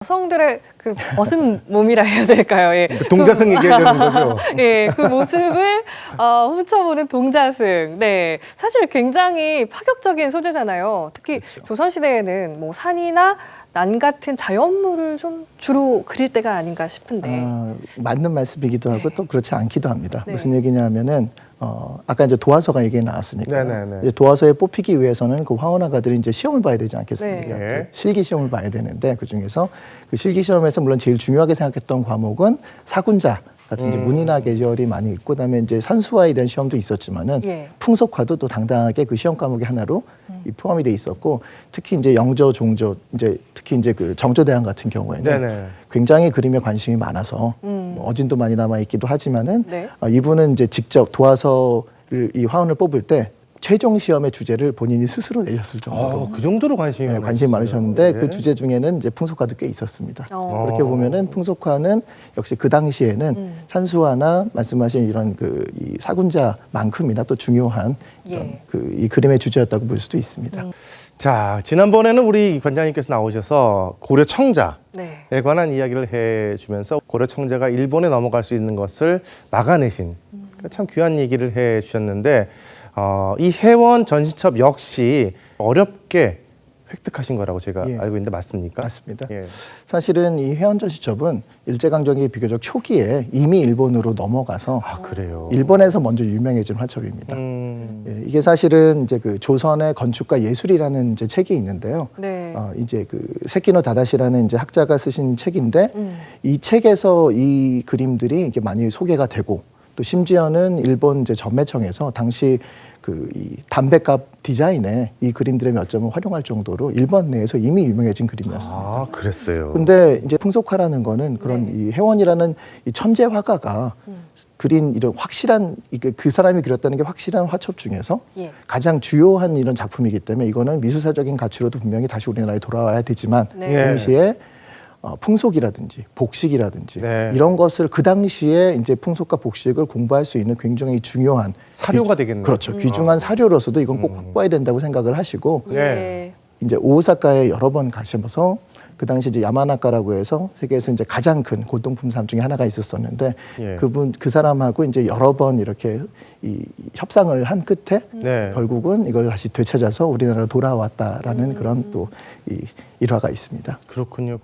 여성들의 그 벗은 몸이라 해야 될까요? 예. 동자승 얘기하려는 거죠. 예, 그 모습을 훔쳐보는 동자승. 네, 사실 굉장히 파격적인 소재잖아요. 특히 그렇죠. 조선시대에는 뭐 산이나 난 같은 자연물을 좀 주로 그릴 때가 아닌가 싶은데. 맞는 말씀이기도 하고 네. 또 그렇지 않기도 합니다. 네. 무슨 얘기냐면은 아까 이제 도화서가 얘기 나왔으니까 네네네. 이제 도화서에 뽑히기 위해서는 그 화원화가들이 이제 시험을 봐야 되지 않겠습니까? 네. 그 실기 시험을 봐야 되는데 그 중에서 그 실기 시험에서 물론 제일 중요하게 생각했던 과목은 사군자 같은 이제 문이나 계절이 많이 있고 그다음에 이제 산수화에 대한 시험도 있었지만은 예. 풍속화도 또 당당하게 그 시험 과목의 하나로 이 포함이 돼 있었고 특히 이제 영조, 종조 이제 특히 이제 그 정조대왕 같은 경우에는 네네. 굉장히 그림에 관심이 많아서 뭐 어진도 많이 남아 있기도 하지만은 네. 이분은 이제 직접 도화서를 이 화원을 뽑을 때 최종 시험의 주제를 본인이 스스로 내셨을 정도로 그 정도로 관심이 네, 관심이 많으셨는데 그 주제 중에는 이제 풍속화도 꽤 있었습니다. 그렇게 보면은 풍속화는 역시 그 당시에는 산수화나 말씀하신 이런 그 이 사군자만큼이나 또 중요한 예. 그 이 그림의 주제였다고 볼 수도 있습니다. 자, 지난번에는 우리 관장님께서 나오셔서 고려 청자에 네. 관한 이야기를 해주면서 고려 청자가 일본에 넘어갈 수 있는 것을 막아내신 참 귀한 얘기를 해주셨는데 이 해원 전시첩 역시 어렵게 획득하신 거라고 제가 예. 알고 있는데 맞습니까? 맞습니다. 예. 사실은 이 해원전시첩은 일제강점기 비교적 초기에 이미 일본으로 넘어가서 아, 그래요. 일본에서 먼저 유명해진 화첩입니다. 예, 이게 사실은 이제 그 조선의 건축과 예술이라는 이제 책이 있는데요. 네. 이제 그 세키노 다다시라는 이제 학자가 쓰신 책인데 이 책에서 이 그림들이 이게 많이 소개가 되고 또 심지어는 일본 이제 전매청에서 당시 그 이 담배값 디자인에 이 그림들의 몇 점을 활용할 정도로 일본 내에서 이미 유명해진 그림이었습니다. 아, 그랬어요. 근데 이제 풍속화라는 거는 그런 네. 이 해원이라는 이 천재 화가가 그린 이런 확실한 그 사람이 그렸다는 게 확실한 화첩 중에서 예. 가장 주요한 이런 작품이기 때문에 이거는 미술사적인 가치로도 분명히 다시 우리나라에 돌아와야 되지만 네. 예. 동시에 풍속이라든지 복식이라든지 네. 이런 것을 그 당시에 이제 풍속과 복식을 공부할 수 있는 굉장히 중요한 사료가 되겠네요. 그렇죠. 귀중한 사료로서도 이건 꼭 확보해야 된다고 생각을 하시고 예. 이제 오사카에 여러 번 가셔서 그 당시 이제 야마나카라고 해서 세계에서 이제 가장 큰 골동품 사람 중에 하나가 있었었는데 예. 그 사람하고 이제 여러 번 이렇게 이 협상을 한 끝에 네. 결국은 이걸 다시 되찾아서 우리나라로 돌아왔다라는 그런 또 이 일화가 있습니다. 그렇군요.